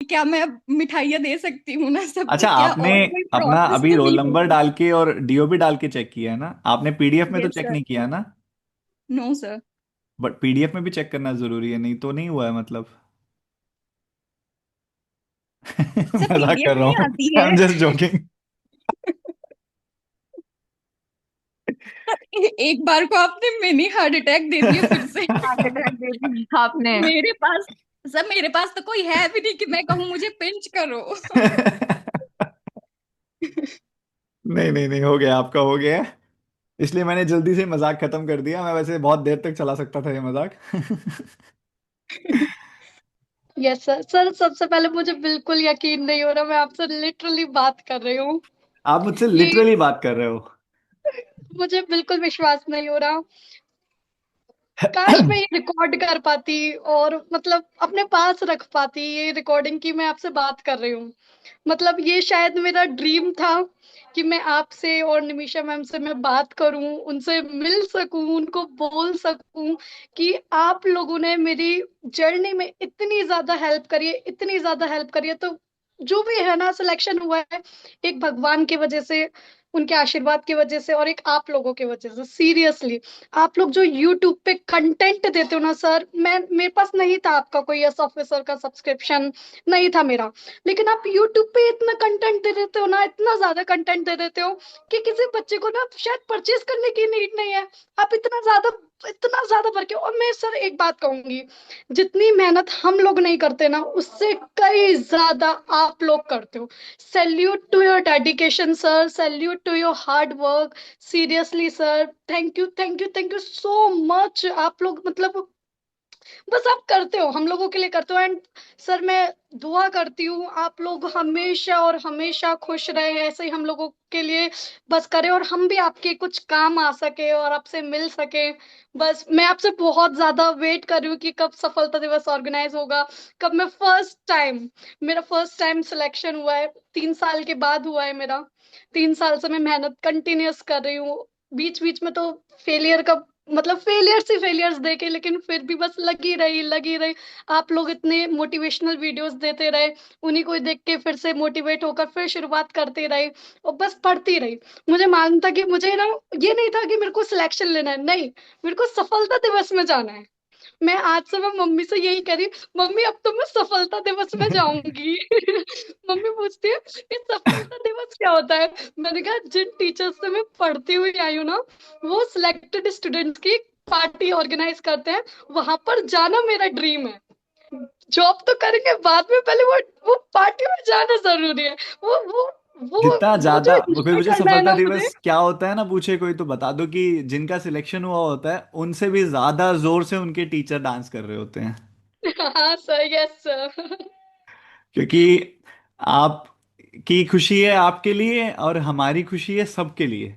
क्या मैं अब मिठाइयाँ दे सकती हूँ ना सबको? अच्छा, क्या आपने और कोई अपना प्रोसेस अभी तो रोल नहीं नंबर होगी? डाल के और डीओ भी डाल के चेक किया है ना आपने? पीडीएफ में तो यस चेक सर। नहीं किया ना? No sir. बट पीडीएफ में भी चेक करना जरूरी है, नहीं तो नहीं हुआ है मतलब। सर मजाक पीडीएफ कर रहा नहीं हूँ। आती आई है। Am just joking. एक बार को आपने मिनी हार्ट अटैक दे दिया फिर से। हार्ट अटैक दे दिया आपने। मेरे पास, सर मेरे पास तो कोई है भी नहीं कि मैं कहूँ मुझे पिंच करो। नहीं नहीं नहीं, हो गया आपका, हो गया। इसलिए मैंने जल्दी से मजाक खत्म कर दिया, मैं वैसे बहुत देर तक चला सकता था ये मजाक। Yes sir. सर सबसे पहले मुझे बिल्कुल यकीन नहीं हो रहा, मैं आपसे लिटरली बात कर रही हूँ आप मुझसे कि लिटरली बात कर रहे हो? मुझे बिल्कुल विश्वास नहीं हो रहा। काश मैं ये रिकॉर्ड कर पाती और मतलब अपने पास रख पाती ये रिकॉर्डिंग की मैं आपसे बात कर रही हूँ। मतलब ये शायद मेरा ड्रीम था कि मैं आपसे और निमिषा मैम से मैं बात करूं, उनसे मिल सकूं, उनको बोल सकूं कि आप लोगों ने मेरी जर्नी में इतनी ज्यादा हेल्प करी है, इतनी ज्यादा हेल्प करी है। तो जो भी है ना सिलेक्शन हुआ है, एक भगवान की वजह से, उनके आशीर्वाद की वजह से और एक आप लोगों की वजह से। सीरियसली आप लोग जो यूट्यूब पे कंटेंट देते हो ना सर, मैं मेरे पास नहीं था आपका कोई यस ऑफिसर का सब्सक्रिप्शन, नहीं था मेरा। लेकिन आप यूट्यूब पे इतना कंटेंट दे देते हो ना, इतना ज्यादा कंटेंट दे देते हो कि किसी बच्चे को ना शायद परचेज करने की नीड नहीं है। आप इतना ज्यादा भर के। और मैं सर एक बात कहूंगी, जितनी मेहनत हम लोग नहीं करते ना उससे कई ज्यादा आप लोग करते हो। Salute to your dedication sir, salute to your hard work. Seriously sir, thank you thank you thank you so much. आप लोग मतलब बस आप करते हो, हम लोगों के लिए करते हो। एंड सर मैं दुआ करती हूँ आप लोग हमेशा और हमेशा खुश रहे, ऐसे ही हम लोगों के लिए बस करें और हम भी आपके कुछ काम आ सके और आपसे मिल सके। बस मैं आपसे बहुत ज्यादा वेट कर रही हूँ कि कब सफलता दिवस ऑर्गेनाइज होगा, कब मैं फर्स्ट टाइम, मेरा फर्स्ट टाइम सिलेक्शन हुआ है, 3 साल के बाद हुआ है मेरा। 3 साल से मैं मेहनत कंटिन्यूअस कर रही हूँ। बीच बीच में तो फेलियर का मतलब फेलियर्स ही फेलियर्स देखे, लेकिन फिर भी बस लगी रही। आप लोग इतने मोटिवेशनल वीडियोस देते रहे, उन्हीं को देख के फिर से मोटिवेट होकर फिर शुरुआत करते रहे और बस पढ़ती रही। मुझे मालूम था कि मुझे ना ये नहीं था कि मेरे को सिलेक्शन लेना है, नहीं, मेरे को सफलता दिवस में जाना है। मैं आज से मैं मम्मी से यही कह रही, मम्मी अब तो मैं सफलता दिवस में जाऊंगी। मम्मी पूछती है ये सफलता दिवस क्या होता है? मैंने कहा जिन टीचर्स से मैं पढ़ती हुई आई हूँ ना, वो सिलेक्टेड स्टूडेंट्स की पार्टी ऑर्गेनाइज करते हैं, वहां पर जाना मेरा ड्रीम है। जॉब तो करेंगे बाद में, पहले वो पार्टी में जाना जरूरी है। वो वो वो जितना वो जो ज्यादा कोई एंजॉय मुझे करना है सफलता ना मुझे। दिवस क्या होता है ना पूछे कोई, तो बता दो कि जिनका सिलेक्शन हुआ होता है उनसे भी ज्यादा जोर से उनके टीचर डांस कर रहे होते हैं। हाँ सर, यस सर। क्योंकि आप की खुशी है आपके लिए और हमारी खुशी है सबके लिए,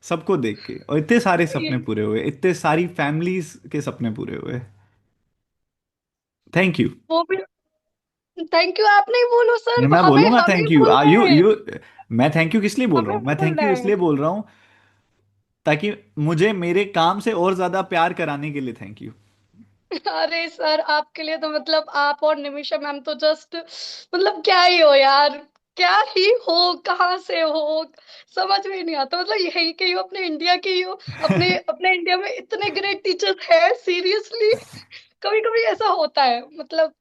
सबको देख के, और इतने सारे सपने पूरे हुए, इतने सारी फैमिलीज के सपने पूरे हुए। Thank you. वो भी थैंक यू आप नहीं बोलो सर, मैं हमें बोलूंगा हमें थैंक यू। बोल यू रहे हैं, यू मैं थैंक यू किस लिए बोल रहा हमें हूँ? मैं बोल थैंक यू रहे हैं। इसलिए बोल रहा हूँ ताकि मुझे मेरे काम से और ज्यादा प्यार कराने के लिए थैंक यू। अरे सर आपके लिए तो मतलब आप और निमिषा मैम तो जस्ट मतलब क्या ही हो यार, क्या ही हो, कहाँ से हो, समझ में ही नहीं आता। मतलब यही के ही हो, अपने इंडिया के ही हो। अपने अपने इंडिया में इतने ग्रेट टीचर्स हैं सीरियसली। कभी कभी ऐसा होता है मतलब,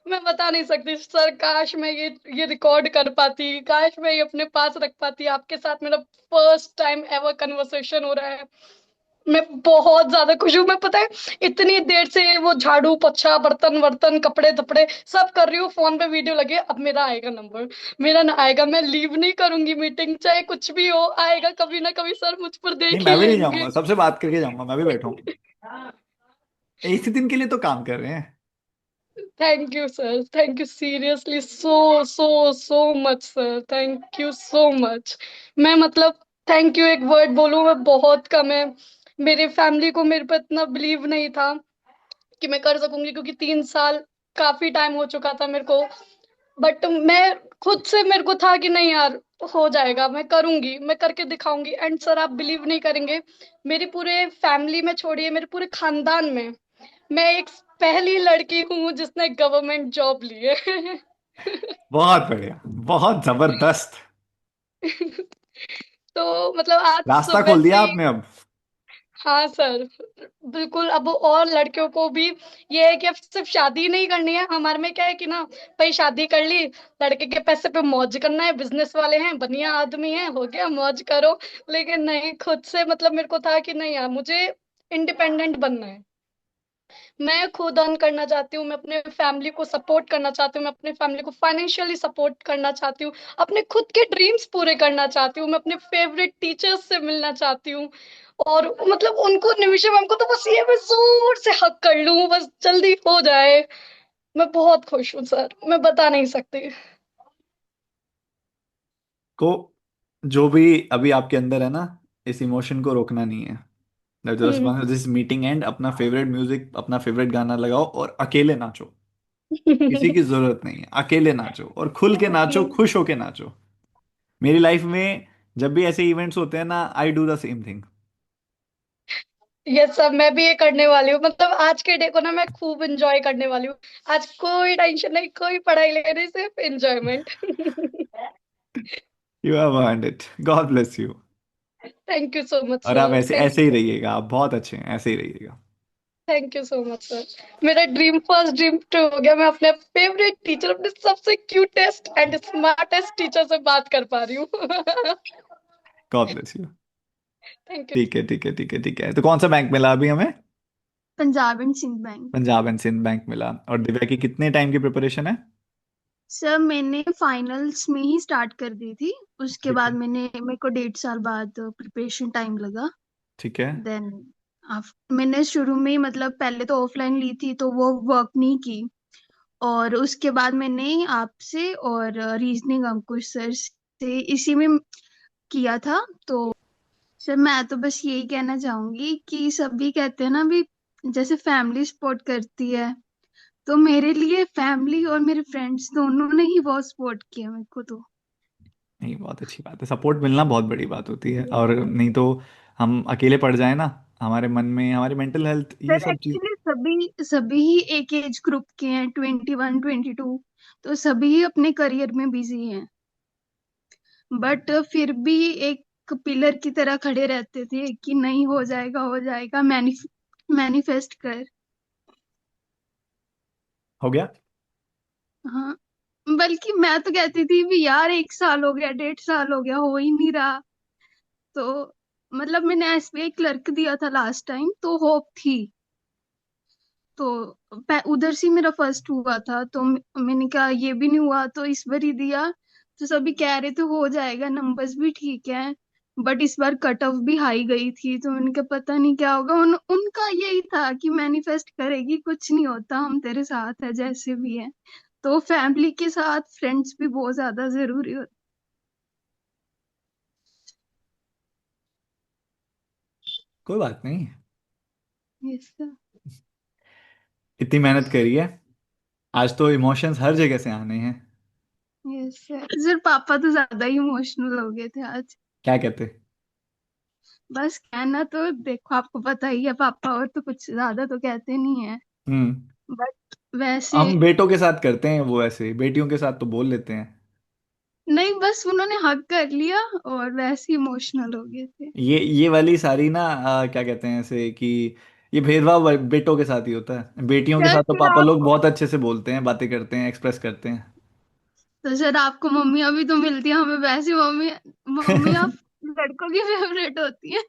मैं बता नहीं सकती सर। काश मैं ये रिकॉर्ड कर पाती, काश मैं ये अपने पास रख पाती। आपके साथ मेरा फर्स्ट टाइम एवर कन्वर्सेशन हो रहा है। मैं बहुत ज्यादा खुश हूँ। मैं पता है इतनी देर से वो झाड़ू पोछा बर्तन वर्तन कपड़े धपड़े सब कर रही हूँ, फोन पे वीडियो लगे, अब मेरा आएगा नंबर, मेरा ना आएगा, मैं लीव नहीं करूंगी मीटिंग, चाहे कुछ भी हो, आएगा कभी ना कभी सर, मुझ पर नहीं, देख ही मैं भी नहीं लेंगे। जाऊंगा, सबसे बात करके जाऊंगा, मैं भी बैठूंगा। एक ही दिन के लिए तो काम कर रहे हैं। Thank you sir, thank you seriously so so so much sir, thank you so much. मैं मतलब थैंक यू एक वर्ड बोलूं मैं बहुत कम है। मेरे फैमिली को मेरे पे इतना बिलीव नहीं था कि मैं कर सकूंगी, क्योंकि 3 साल काफी टाइम हो चुका था मेरे को। बट मैं खुद से मेरे को था कि नहीं यार, हो जाएगा, मैं करूंगी, मैं करके दिखाऊंगी। एंड सर आप बिलीव नहीं करेंगे, मेरे पूरे फैमिली में छोड़िए, मेरे पूरे खानदान में मैं एक पहली लड़की हूँ जिसने गवर्नमेंट जॉब ली है। बहुत बढ़िया, बहुत जबरदस्त। तो मतलब आज रास्ता सुबह खोल से दिया ही। आपने अब। हाँ सर, बिल्कुल। अब और लड़कियों को भी ये है कि अब सिर्फ शादी ही नहीं करनी है। हमारे में क्या है कि ना, भाई शादी कर ली, लड़के के पैसे पे मौज करना है, बिजनेस वाले हैं, बढ़िया आदमी है, हो गया मौज करो। लेकिन नहीं, खुद से मतलब मेरे को था कि नहीं यार, मुझे इंडिपेंडेंट बनना है। मैं खुद अर्न करना चाहती हूँ, मैं अपने फैमिली को सपोर्ट करना चाहती हूँ, मैं अपने फैमिली को फाइनेंशियली सपोर्ट करना चाहती हूँ, अपने खुद के ड्रीम्स पूरे करना चाहती हूँ, मैं अपने फेवरेट टीचर्स से मिलना चाहती हूँ। और मतलब उनको, निमिषा मैम को तो बस ये मैं जोर से हक कर लूं, बस जल्दी हो जाए। मैं बहुत खुश हूँ सर, मैं बता नहीं सकती। को जो भी अभी आपके अंदर है ना, इस इमोशन को रोकना नहीं है। हम्म। दिस मीटिंग एंड अपना फेवरेट म्यूजिक, अपना फेवरेट गाना लगाओ और अकेले नाचो। किसी की जरूरत नहीं है, अकेले नाचो और खुल के नाचो, खुश होके नाचो। मेरी लाइफ में जब भी ऐसे इवेंट्स होते हैं ना, I do the same thing. ये सब मैं भी ये करने वाली हूँ। मतलब आज के डे को ना मैं खूब एंजॉय करने वाली हूँ। आज कोई टेंशन नहीं, कोई पढ़ाई नहीं, सिर्फ enjoyment. You have earned it, God bless you. Thank you so much और आप सर, ऐसे थैंक ऐसे ही यू। रहिएगा, आप बहुत अच्छे हैं, ऐसे ही रहिएगा। Thank you so much sir. मेरा ड्रीम, फर्स्ट ड्रीम टू हो गया। मैं अपने फेवरेट टीचर, अपने सबसे क्यूटेस्ट एंड स्मार्टेस्ट टीचर से बात कर पा रही हूँ। God bless you. Thank you. ठीक है, ठीक है, ठीक है, ठीक है। तो कौन सा बैंक मिला अभी हमें? Punjab and Sindh bank. Punjab and Sindh bank मिला। और दिव्या की कितने टाइम की प्रिपरेशन है? सर मैंने फाइनल्स में ही स्टार्ट कर दी थी। उसके ठीक बाद है, मेरे को 1.5 साल बाद प्रिपरेशन टाइम लगा। ठीक है। देन मैंने शुरू में ही मतलब पहले तो ऑफलाइन ली थी तो वो वर्क नहीं की। और उसके बाद मैंने आपसे और रीजनिंग अंकुश सर से इसी में किया था। तो सर मैं तो बस यही कहना चाहूंगी कि सभी कहते हैं ना भी, जैसे फैमिली सपोर्ट करती है, तो मेरे लिए फैमिली और मेरे फ्रेंड्स दोनों ने ही बहुत सपोर्ट किया मेरे को तो। नहीं, बहुत अच्छी बात है, सपोर्ट मिलना बहुत बड़ी बात होती है। और नहीं तो हम अकेले पड़ जाए ना, हमारे मन में हमारी मेंटल हेल्थ, ये सर सब चीज। एक्चुअली सभी सभी ही एक एज ग्रुप के हैं, 21 22। तो सभी ही अपने करियर में बिजी हैं, बट फिर भी एक पिलर की तरह खड़े रहते थे कि नहीं, हो जाएगा हो जाएगा, मैनिफेस्ट कर। हो गया। हाँ, बल्कि मैं तो कहती थी भी यार 1 साल हो गया, 1.5 साल हो गया, हो ही नहीं रहा। तो मतलब मैंने एसबीआई क्लर्क दिया था लास्ट टाइम, तो होप थी। तो उधर से मेरा फर्स्ट हुआ था, तो मैंने कहा ये भी नहीं हुआ तो इस बार ही दिया। तो सभी कह रहे थे हो जाएगा, नंबर्स भी ठीक है, बट इस बार कट ऑफ भी हाई गई थी। तो मैंने कहा पता नहीं क्या होगा। उनका यही था कि मैनिफेस्ट करेगी, कुछ नहीं होता, हम तेरे साथ है जैसे भी है। तो फैमिली के साथ फ्रेंड्स भी बहुत ज्यादा जरूरी होते कोई बात नहीं, हैं इसका। इतनी मेहनत करी है, आज तो इमोशंस हर जगह से आने हैं। Yes sir. सर पापा तो ज्यादा ही इमोशनल हो गए थे आज। क्या कहते? बस कहना तो देखो, आपको पता ही है, पापा और तो कुछ ज्यादा तो कहते नहीं है, हम्म। बट वैसे हम बेटों के साथ करते हैं वो, ऐसे बेटियों के साथ तो बोल लेते हैं। नहीं, बस उन्होंने हक कर लिया और वैसे इमोशनल हो गए थे। ये वाली सारी ना, क्या कहते हैं ऐसे कि ये भेदभाव बेटों के साथ ही होता है, बेटियों के सर साथ तो फिर पापा आप, लोग बहुत अच्छे से बोलते हैं, बातें करते हैं, एक्सप्रेस तो सर आपको मम्मियाँ भी तो मिलती है, हमें वैसी मम्मी, मम्मियाँ करते लड़कों की फेवरेट होती है।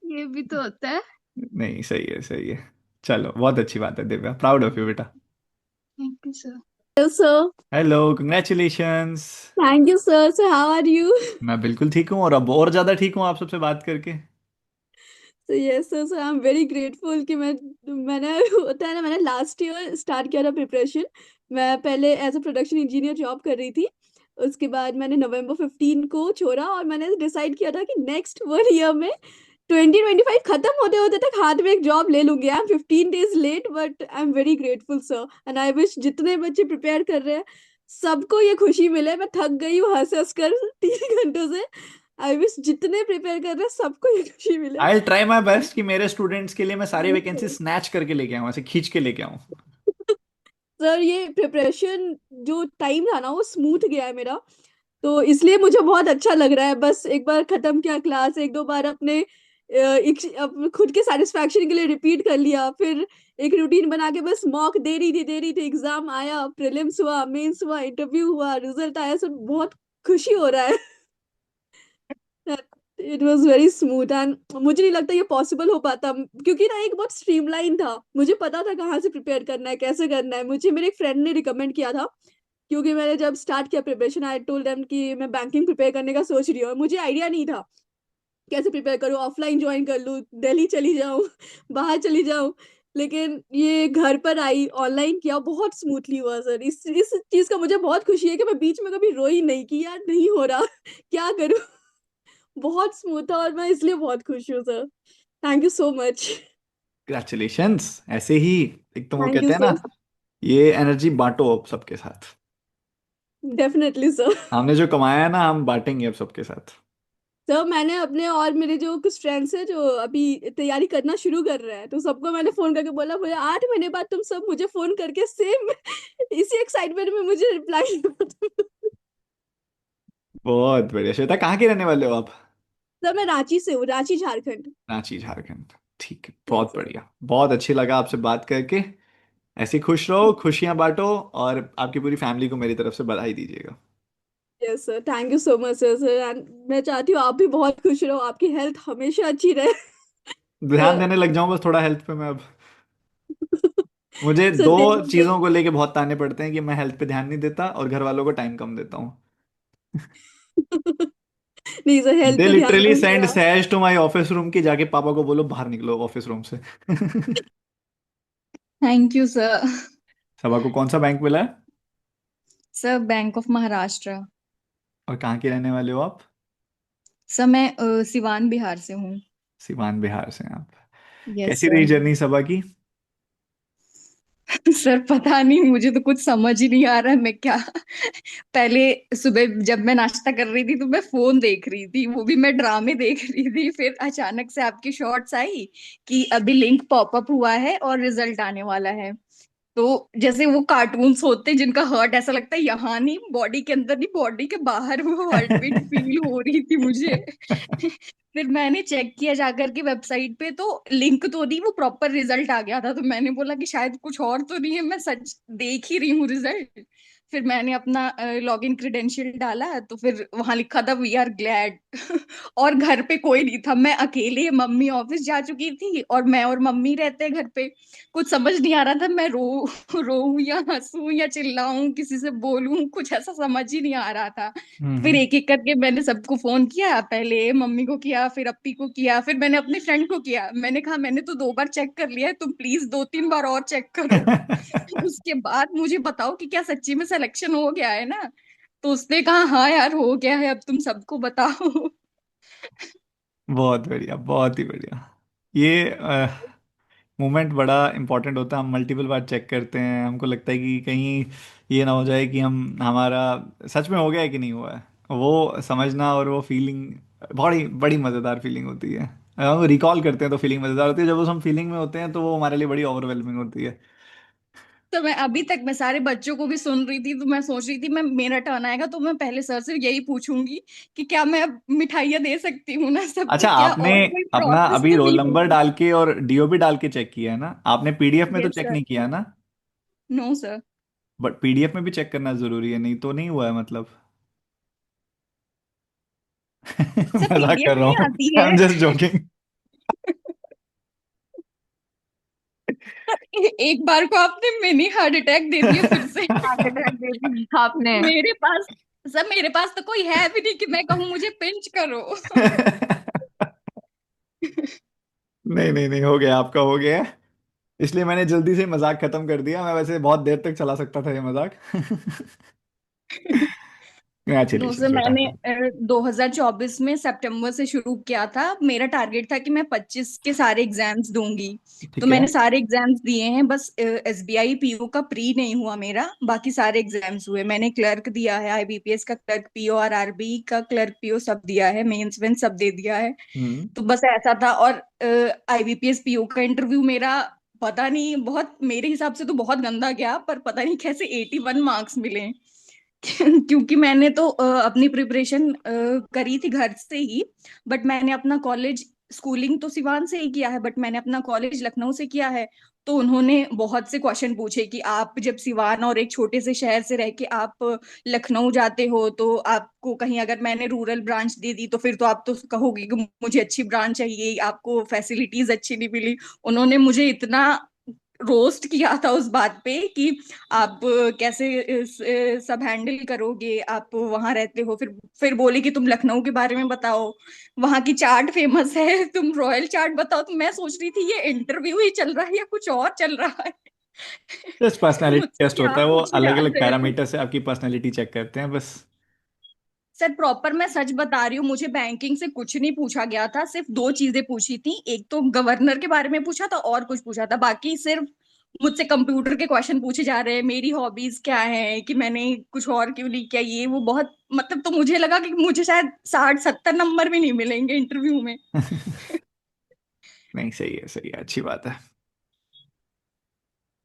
ये भी तो होता है। नहीं, सही है, सही है। चलो, बहुत अच्छी बात है दिव्या, प्राउड ऑफ यू बेटा। Thank you sir. Hello, sir. Hello, congratulations. Thank you, sir. So, how are you? मैं बिल्कुल ठीक हूँ, और अब और ज्यादा ठीक हूँ आप सबसे बात करके। So, yes, sir. So, I'm very grateful कि मैंने होता है ना, मैंने लास्ट ईयर स्टार्ट किया था प्रिपरेशन। मैं पहले as a production engineer job कर रही थी। उसके बाद मैंने नवंबर 15 को छोड़ा और मैंने डिसाइड किया था कि नेक्स्ट 1 ईयर में 2025 खत्म होते होते तक हाथ में एक जॉब ले लूंगी। I am 15 days late, but I am very grateful sir, and I wish जितने बच्चे प्रिपेयर कर रहे हैं सबको ये खुशी मिले। मैं थक गई हूँ हंस हंस कर 3 घंटों से। आई विश जितने प्रिपेयर कर रहे हैं सबको ये खुशी मिले। आई ट्राई माई बेस्ट कि मेरे स्टूडेंट्स के लिए मैं सारी वैकेंसी स्नैच करके लेके आऊँ, ऐसे खींच के लेके आऊँ। सर ये प्रिपरेशन जो टाइम था ना वो स्मूथ गया है मेरा, तो इसलिए मुझे बहुत अच्छा लग रहा है। बस एक बार खत्म किया क्लास, एक दो बार अपने खुद के सेटिस्फैक्शन के लिए रिपीट कर लिया, फिर एक रूटीन बना के बस मॉक दे रही थी, एग्जाम आया, प्रीलिम्स हुआ, मेंस हुआ, इंटरव्यू हुआ, रिजल्ट आया, सब बहुत खुशी हो रहा है। It was very smooth and मुझे नहीं लगता ये पॉसिबल हो पाता, क्योंकि ना एक बहुत स्ट्रीमलाइन था, मुझे पता था कहाँ से प्रिपेयर करना है, कैसे करना है। मुझे मेरे एक फ्रेंड ने रिकमेंड किया था, क्योंकि मैंने जब स्टार्ट किया प्रिपरेशन, आई टोल्ड देम कि मैं बैंकिंग प्रिपेयर करने का सोच रही हूँ, और मुझे आइडिया नहीं था कैसे प्रिपेयर करूँ, ऑफलाइन ज्वाइन कर लूँ, दिल्ली चली जाऊँ, बाहर चली जाऊँ। लेकिन ये घर पर आई, ऑनलाइन किया, बहुत स्मूथली हुआ सर। इस चीज का मुझे बहुत खुशी है कि मैं बीच में कभी रोई नहीं कि यार नहीं हो रहा, क्या करूँ। बहुत स्मूथ था और मैं इसलिए बहुत खुश हूँ sir. Thank you so much. Congratulations. ऐसे ही एक तो वो थैंक यू कहते हैं ना, सर। ये एनर्जी बांटो अब सबके साथ। Definitely sir. हमने जो कमाया है ना, हम बांटेंगे अब सबके साथ। सर मैंने अपने और मेरे जो कुछ फ्रेंड्स हैं जो अभी तैयारी करना शुरू कर रहे हैं, तो सबको मैंने फोन करके बोला, मुझे 8 महीने बाद तुम सब मुझे फोन करके सेम इसी एक्साइटमेंट में मुझे रिप्लाई। बहुत बढ़िया। श्वेता, कहाँ के रहने वाले हो आप? सर मैं रांची से हूँ, रांची झारखंड। रांची झारखंड। ठीक है, यस बहुत सर। बढ़िया, बहुत अच्छी लगा आपसे बात करके। ऐसे ही खुश रहो, खुशियां बांटो, और आपकी पूरी फैमिली को मेरी तरफ से बधाई दीजिएगा। Yes sir, thank you so much sir. Sir and मैं चाहती हूँ आप भी बहुत खुश रहो, आपकी हेल्थ हमेशा अच्छी रहे। ध्यान सर। देने लग जाऊं बस थोड़ा हेल्थ पे मैं अब। मुझे सर दो देखिए। चीजों को लेके बहुत ताने पड़ते हैं कि मैं हेल्थ पे ध्यान नहीं देता और घर वालों को टाइम कम देता हूँ। नहीं सर, हेल्थ दे पे ध्यान लिटरली दीजिए सेंड आप। सहज टू माई ऑफिस रूम की जाके पापा को बोलो बाहर निकलो ऑफिस रूम से। Thank you sir. सबा को कौन सा बैंक मिला है? Sir bank of Maharashtra. और कहाँ के रहने वाले हो आप? सर मैं सिवान बिहार से हूँ। सीवान बिहार से हैं आप। यस कैसी सर। रही जर्नी सबा की? सर पता नहीं, मुझे तो कुछ समझ ही नहीं आ रहा है मैं क्या। पहले सुबह जब मैं नाश्ता कर रही थी तो मैं फोन देख रही थी, वो भी मैं ड्रामे देख रही थी, फिर अचानक से आपकी शॉर्ट्स आई कि अभी लिंक पॉपअप हुआ है और रिजल्ट आने वाला है। तो जैसे वो कार्टून्स होते हैं जिनका हर्ट ऐसा लगता है यहाँ नहीं, बॉडी के अंदर नहीं, बॉडी के बाहर वो हार्ट बीट फील हो रही थी मुझे। फिर मैंने चेक किया जाकर के वेबसाइट पे, तो लिंक तो नहीं, वो प्रॉपर रिजल्ट आ गया था। तो मैंने बोला कि शायद कुछ और तो नहीं है, मैं सच देख ही रही हूँ रिजल्ट। फिर मैंने अपना लॉगिन क्रेडेंशियल डाला, तो फिर वहां लिखा था वी आर ग्लैड। और घर पे कोई नहीं था, मैं अकेले, मम्मी ऑफिस जा चुकी थी और मैं और मम्मी रहते हैं घर पे। कुछ समझ नहीं आ रहा था, मैं रोऊं या हंसूं या चिल्लाऊं, किसी से बोलूं, कुछ ऐसा समझ ही नहीं आ रहा था। फिर हम्म। एक एक करके मैंने सबको फोन किया, पहले मम्मी को किया, फिर अप्पी को किया, फिर मैंने अपने फ्रेंड को किया। मैंने कहा मैंने तो 2 बार चेक कर लिया है, तुम प्लीज 2-3 बार और चेक करो। उसके बाद मुझे बताओ कि क्या सच्ची में सिलेक्शन हो गया है ना। तो उसने कहा हाँ यार हो गया है, अब तुम सबको बताओ। बहुत बढ़िया, बहुत ही बढ़िया। ये मोमेंट बड़ा इंपॉर्टेंट होता है। हम मल्टीपल बार चेक करते हैं, हमको लगता है कि कहीं ये ना हो जाए कि हम हमारा सच में हो गया है कि नहीं हुआ है। वो समझना और वो फीलिंग बड़ी बड़ी मज़ेदार फीलिंग होती है। हम रिकॉल करते हैं तो फीलिंग मज़ेदार होती है, जब उस हम फीलिंग में होते हैं तो वो हमारे लिए बड़ी ओवरवेलमिंग होती है। तो मैं अभी तक मैं सारे बच्चों को भी सुन रही थी, तो मैं सोच रही थी मैं मेरा टर्न आएगा तो मैं पहले सर से यही पूछूंगी कि क्या मैं अब मिठाइयाँ दे सकती हूँ ना अच्छा, सबको, क्या आपने और कोई अपना प्रोसेस अभी तो रोल नहीं नंबर होगी। डाल के और डीओबी डाल के चेक किया है ना? आपने पीडीएफ में तो यस चेक सर। नहीं किया ना? No sir. बट पीडीएफ में भी चेक करना जरूरी है, नहीं तो नहीं हुआ है मतलब। सर मजाक पीडीएफ कर रहा नहीं हूँ। आती आई है। Am just joking. एक बार को आपने मिनी हार्ट अटैक दे दिया फिर से। हार्ट अटैक दे दिया आपने। मेरे पास, सर मेरे पास तो कोई है भी नहीं कि मैं कहूँ मुझे पिंच करो। नहीं नहीं नहीं, हो गया, आपका हो गया। इसलिए मैंने जल्दी से मजाक खत्म कर दिया, मैं वैसे बहुत देर तक चला सकता था ये मजाक। नो सर, कंग्रेचुलेशंस बेटा। मैंने 2024 में सितंबर से शुरू किया था। मेरा टारगेट था कि मैं 25 के सारे एग्जाम्स दूंगी। तो ठीक है। मैंने सारे एग्जाम्स दिए हैं, बस एसबीआई पीओ का प्री नहीं हुआ मेरा, बाकी सारे एग्जाम्स हुए। मैंने क्लर्क दिया है, आईबीपीएस का क्लर्क पीओ, आरआरबी का क्लर्क पीओ सब दिया है, मेंस वेंस सब दे दिया है। हम्म। तो बस ऐसा था। और आईबीपीएस पीओ का इंटरव्यू मेरा पता नहीं, बहुत मेरे हिसाब से तो बहुत गंदा गया, पर पता नहीं कैसे 81 मार्क्स मिले। क्योंकि मैंने तो अपनी प्रिपरेशन करी थी घर से ही, बट मैंने अपना कॉलेज, स्कूलिंग तो सिवान से ही किया है, बट मैंने अपना कॉलेज लखनऊ से किया है। तो उन्होंने बहुत से क्वेश्चन पूछे कि आप जब सिवान और एक छोटे से शहर से रह के आप लखनऊ जाते हो, तो आपको कहीं अगर मैंने रूरल ब्रांच दे दी तो फिर तो आप तो कहोगे कि मुझे अच्छी ब्रांच चाहिए, आपको फैसिलिटीज अच्छी नहीं मिली। उन्होंने मुझे इतना रोस्ट किया था उस बात पे कि आप कैसे सब हैंडल करोगे, आप वहां रहते हो। फिर बोले कि तुम लखनऊ के बारे में बताओ, वहां की चाट फेमस है, तुम रॉयल चाट बताओ। तो मैं सोच रही थी ये इंटरव्यू ही चल रहा है या कुछ और चल रहा है। जस्ट पर्सनैलिटी मुझसे टेस्ट क्या होता है, वो पूछे अलग जा अलग रहे थे। पैरामीटर से आपकी पर्सनैलिटी चेक करते हैं बस। सर प्रॉपर मैं सच बता रही हूँ, मुझे बैंकिंग से कुछ नहीं पूछा गया था, सिर्फ दो चीजें पूछी थी। एक तो गवर्नर के बारे में पूछा था और कुछ पूछा था, बाकी सिर्फ मुझसे कंप्यूटर के क्वेश्चन पूछे जा रहे हैं, मेरी हॉबीज क्या है, कि मैंने कुछ और क्यों नहीं किया, ये वो बहुत मतलब। तो मुझे लगा कि मुझे शायद 60-70 नंबर भी नहीं मिलेंगे इंटरव्यू में। नहीं, सही है, सही है, अच्छी बात है।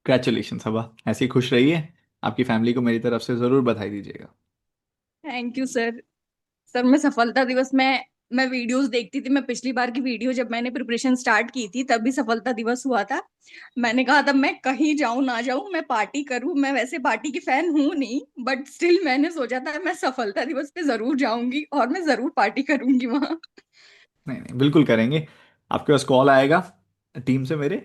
कंग्रेचुलेशन सबा, ऐसे ही खुश रहिए। आपकी फैमिली को मेरी तरफ से जरूर बधाई दीजिएगा। Thank you sir. सर मैं सफलता दिवस में मैं वीडियोस देखती थी। मैं पिछली बार की वीडियो जब मैंने प्रिपरेशन स्टार्ट की थी तब भी सफलता दिवस हुआ था। मैंने कहा था मैं कहीं जाऊं ना जाऊं मैं पार्टी करूं। मैं वैसे पार्टी की फैन हूं नहीं, बट स्टिल मैंने सोचा था मैं सफलता दिवस पे जरूर जाऊंगी और मैं जरूर पार्टी करूंगी वहां। नहीं नहीं, बिल्कुल करेंगे। आपके पास कॉल आएगा टीम से मेरे,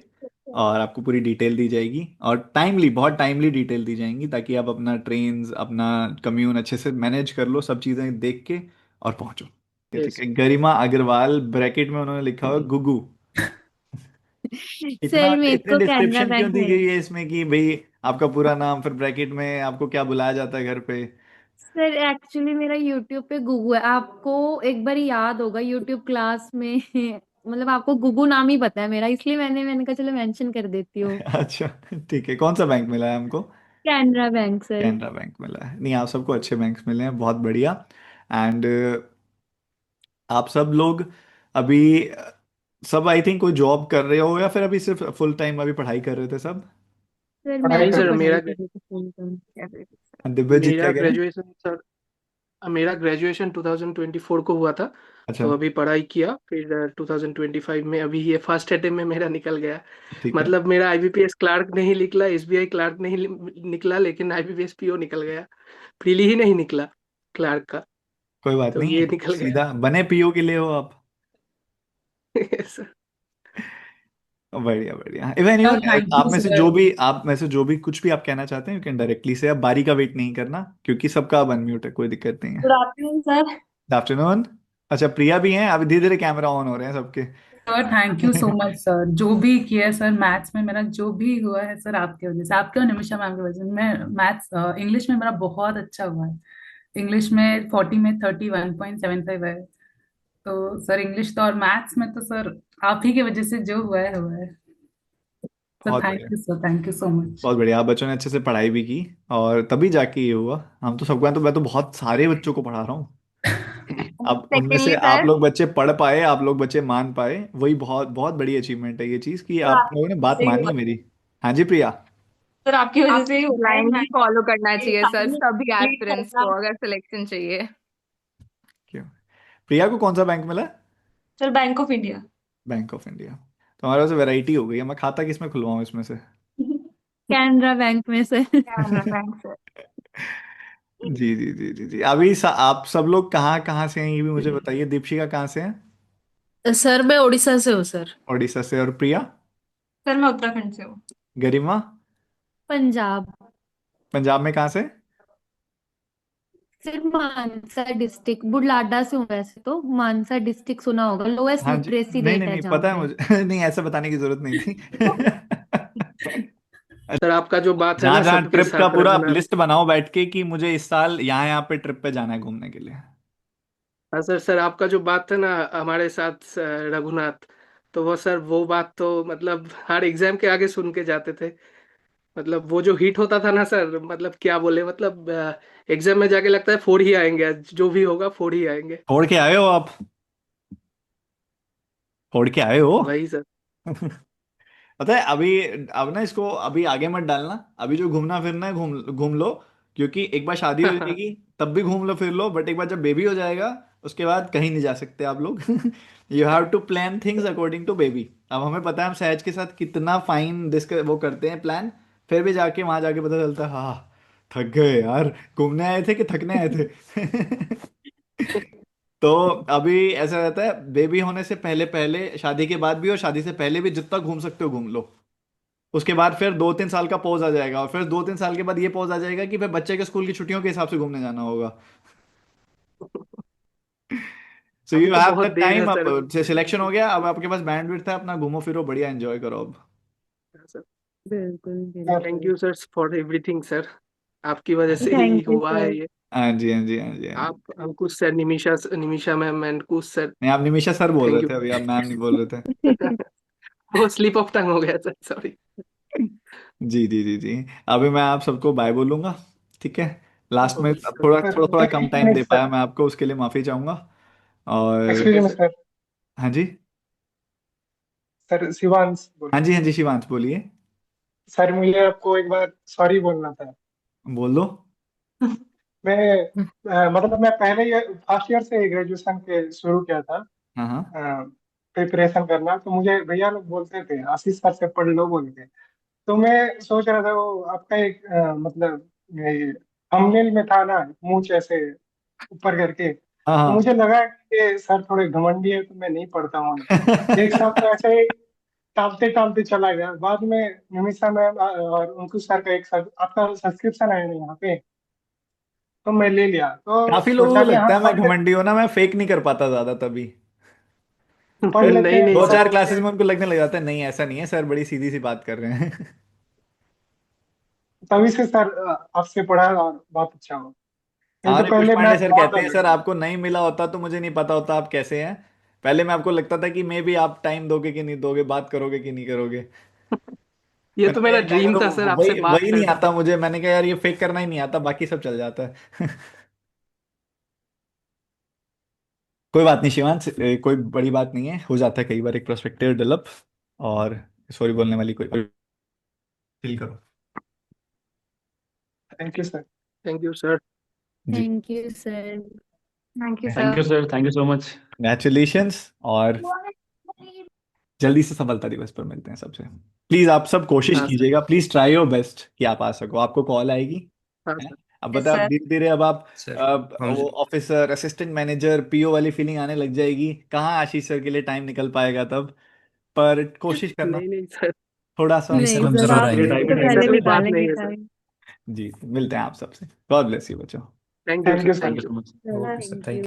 और आपको पूरी डिटेल दी जाएगी, और टाइमली, बहुत टाइमली डिटेल दी जाएंगी, ताकि आप अपना ट्रेन्स, अपना कम्यून अच्छे से मैनेज कर लो, सब चीज़ें देख के और पहुंचो। ठीक यस। है, गरिमा अग्रवाल, ब्रैकेट में उन्होंने लिखा हुआ गुगू। इतना सर मेरे इतने को कैनरा डिस्क्रिप्शन क्यों बैंक दी में। गई है इसमें कि भाई आपका पूरा नाम, फिर ब्रैकेट में आपको क्या बुलाया जाता है घर पे? सर एक्चुअली मेरा यूट्यूब पे गुगू है, आपको एक बार याद होगा यूट्यूब क्लास में मतलब आपको गुगू नाम ही पता है मेरा, इसलिए मैंने कहा चलो मेंशन कर देती हूँ। अच्छा, ठीक है। कौन सा बैंक मिला है हमको? Canara bank sir. Canara bank मिला है। नहीं, आप सबको अच्छे बैंक मिले हैं, बहुत बढ़िया। एंड आप सब लोग अभी सब आई थिंक कोई जॉब कर रहे हो, या फिर अभी सिर्फ फुल टाइम अभी पढ़ाई कर रहे थे सब? सर मैं नहीं तो सर, पढ़ाई कर रही थी full time। दिव्यजीत क्या मेरा कह रहे हैं? ग्रेजुएशन सर मेरा ग्रेजुएशन 2024 को हुआ था। अच्छा, तो अभी पढ़ाई किया, फिर 2025 में अभी ये फर्स्ट अटेम्प्ट में मेरा निकल गया। ठीक है। मतलब मेरा आईबीपीएस क्लार्क नहीं निकला, एसबीआई क्लार्क नहीं निकला, लेकिन आईबीपीएस पीओ निकल गया। प्रीली ही नहीं निकला क्लार्क का। कोई बात तो नहीं, ये निकल गया। सीधा बने पीओ के लिए हो आप। सर। बढ़िया बढ़िया। इफ एनीवन, Oh, thank आप you, में से जो sir. भी आप में से जो भी कुछ भी आप कहना चाहते हैं, यू कैन डायरेक्टली से। आप बारी का वेट नहीं करना, क्योंकि सबका अब अनम्यूट है, कोई दिक्कत नहीं है। Good afternoon, sir. Good afternoon. अच्छा, प्रिया भी हैं, अभी धीरे धीरे कैमरा ऑन हो रहे हैं सबके। Sir thank you so much sir, जो भी किया है सर मैथ्स में, मेरा जो भी हुआ है सर आपके वजह से, आपके और निमिषा मैम की वजह से। मैं मैथ्स इंग्लिश में मेरा बहुत अच्छा हुआ है। इंग्लिश में 40 में 31.75 है। तो सर इंग्लिश तो, और मैथ्स में तो सर आप ही की वजह से जो हुआ है हुआ है। सर बहुत थैंक बढ़िया, you sir, thank you so much. बहुत बढ़िया। आप बच्चों ने अच्छे से पढ़ाई भी की, और तभी जाके ये हुआ। हम तो सबको, मैं तो बहुत सारे बच्चों को पढ़ा रहा हूँ। अब उनमें से सेकेंडली आप सर, लोग बच्चे पढ़ पाए, आप लोग बच्चे मान पाए, वही बहुत बहुत बड़ी अचीवमेंट है ये चीज़, कि सर आप आपकी लोगों ने वजह बात से ही मानी हुआ। मेरी। हाँ जी प्रिया। सर आपकी वजह से ही आपको हुआ है। ब्लाइंडली मैंने फॉलो करना ये चाहिए सर सामने सभी रीड एस्पिरेंट्स करा। को अगर सिलेक्शन चाहिए। क्यों? प्रिया को कौन सा बैंक मिला? Sir bank of India. Bank of India. तो हमारे पास वैरायटी हो गई है, मैं खाता किसमें खुलवाऊं इसमें से? कैनरा बैंक में सर। Canara bank sir. जी जी जी जी जी। अभी आप सब लोग कहाँ कहाँ से हैं, ये भी मुझे बताइए। दीपशिका कहाँ से है? सर मैं उड़ीसा से हूँ सर। उड़ीसा से। और प्रिया? सर मैं उत्तराखंड से हूँ। गरिमा? पंजाब। पंजाब में कहाँ से? सर मानसा डिस्ट्रिक्ट, बुढ़लाडा से हूँ वैसे तो। मानसा डिस्ट्रिक्ट सुना होगा, लोएस्ट हाँ जी, लिटरेसी नहीं रेट नहीं है नहीं, जहाँ पता है पे। मुझे। नहीं, ऐसा बताने की जरूरत नहीं थी। सर आपका जो बात है जहाँ ना जहाँ सबके ट्रिप का साथ पूरा रघुनाथ। लिस्ट बनाओ बैठ के, कि मुझे इस साल यहाँ यहाँ पे ट्रिप पे जाना है घूमने के लिए। हाँ सर, सर आपका जो बात है ना हमारे साथ रघुनाथ, तो वो सर वो बात तो मतलब हर एग्जाम के आगे सुन के जाते थे। मतलब वो जो हिट होता था ना सर, मतलब क्या बोले, मतलब एग्जाम में जाके लगता है फोड़ ही आएंगे, आज जो भी होगा फोड़ ही आएंगे। फोड़ के आए हो आप? फोड़ के आए हो? वही सर। पता है अभी, अब ना इसको अभी आगे मत डालना, अभी जो घूमना फिरना है घूम घूम लो, क्योंकि एक बार शादी हो जाएगी तब भी घूम लो फिर लो, बट एक बार जब बेबी हो जाएगा उसके बाद कहीं नहीं जा सकते आप लोग। You have to plan things according to baby. अब हमें पता है हम सहज के साथ कितना फाइन डिस्क वो करते हैं प्लान, फिर भी जाके वहां जाके पता चलता है हाँ थक गए यार, घूमने आए थे कि थकने आए थे। तो अभी ऐसा रहता है बेबी होने से पहले पहले, शादी के बाद भी और शादी से पहले भी जितना घूम सकते हो घूम लो। उसके बाद फिर 2-3 साल का पॉज आ जाएगा, और फिर 2-3 साल के बाद ये पॉज आ जाएगा कि फिर बच्चे के स्कूल की छुट्टियों के हिसाब से घूमने जाना होगा। सो अभी यू तो हैव बहुत द देर है टाइम, सर। अब सिलेक्शन हो गया, अब आपके पास बैंडविड्थ है, अपना घूमो फिरो बढ़िया एंजॉय करो अब। बिल्कुल थैंक बिल्कुल। You sir for everything sir, आपकी वजह से ही थैंक यू हुआ सर। है ये। हाँ जी, हाँ जी, हाँ जी, हाँ जी। आप अंकुश सर, निमिषा निमिषा मैम, अंकुश सर, नहीं, आप निमिषा सर बोल रहे थैंक यू। थे अभी, आप मैम नहीं बोल रहे थे। वो स्लिप ऑफ टंग हो गया सर, सॉरी। जी जी जी जी। अभी मैं आप सबको बाय बोलूंगा, ठीक है। लास्ट में ओके अब सर। थोड़ा सर थोड़ा थोड़ा सर कम एक टाइम मिनट दे सर, पाया मैं आपको, उसके लिए माफी चाहूंगा। और एक्सक्यूज मी सर। हाँ जी, सर शिवांश बोल हाँ रहा जी, हाँ जी, शिवांश बोलिए। हूँ। सर मुझे आपको एक बार सॉरी बोलना था। बोल दो। मैं मतलब मैं पहले ये फर्स्ट ईयर से ग्रेजुएशन के शुरू किया था हाँ हाँ प्रिपरेशन करना, तो मुझे भैया लोग बोलते थे आशीष सर से पढ़ लो बोल के। तो मैं सोच रहा था वो आपका एक मतलब थंबनेल में था ना, मुंह ऐसे ऊपर करके, हाँ तो हाँ। मुझे लगा कि सर थोड़े घमंडी है तो मैं नहीं पढ़ता हूँ उनका। एक साथ तो ऐसे ही टालते टालते चला गया। बाद में निमिषा मैम और अंकुश सर का एक साथ आपका सब्सक्रिप्शन है ना यहाँ पे, तो मैं ले लिया, तो काफी लोगों सोचा को कि हाँ लगता है मैं पढ़ घमंडी हूं ना, मैं फेक नहीं कर पाता ज्यादा तभी। पढ़ लेते नहीं हैं नहीं दो सर, चार तो क्लासेस में उनको लगने लग जाता है नहीं ऐसा नहीं है सर, बड़ी सीधी सी बात कर रहे हैं। तभी से सर आपसे पढ़ा और बहुत अच्छा हो। नहीं तो हमारे पुष्प पहले मैं पांडे सर बहुत कहते डर हैं सर लगता था। आपको नहीं मिला होता तो मुझे नहीं पता होता आप कैसे हैं। पहले मैं आपको लगता था कि मे भी आप टाइम दोगे कि नहीं दोगे, बात करोगे कि नहीं करोगे। ये मैंने तो कहा मेरा यार मैं ड्रीम था तो सर आपसे वही बात वही नहीं करना। आता मुझे, मैंने कहा यार ये फेक करना ही नहीं आता, बाकी सब चल जाता है। कोई बात नहीं शिवांश, कोई बड़ी बात नहीं है, हो जाता है कई बार एक प्रोस्पेक्टिव डेवलप। और सॉरी बोलने वाली कोई फील करो। Thank you sir. Thank you sir. जी, thank you sir. Thank you thank sir. You sir, thank you so much. Congratulations, और जल्दी से सफलता दिवस पर मिलते हैं सबसे। प्लीज आप सब कोशिश हाँ सर। कीजिएगा, प्लीज ट्राई योर बेस्ट कि आप आ सको, आपको कॉल आएगी। हाँ है? सर। अब यस बता, अब सर। धीरे धीरे अब आप सर हाँ वो जी। ऑफिसर, असिस्टेंट मैनेजर, पीओ वाली फीलिंग आने लग जाएगी, कहाँ आशीष सर के लिए टाइम निकल पाएगा तब। पर कोशिश करना नहीं नहीं सर, थोड़ा सा। नहीं सर, नहीं हम सर, जरूर आप आएंगे। तो ऐसा पहले कोई बात निकालेंगे नहीं है सर। टाइम। जी, मिलते हैं आप सबसे। गॉड ब्लेस यू बच्चों। Thank you thank sir, you thank thank you sir. You. So much. Okay sir, thank thank you. You.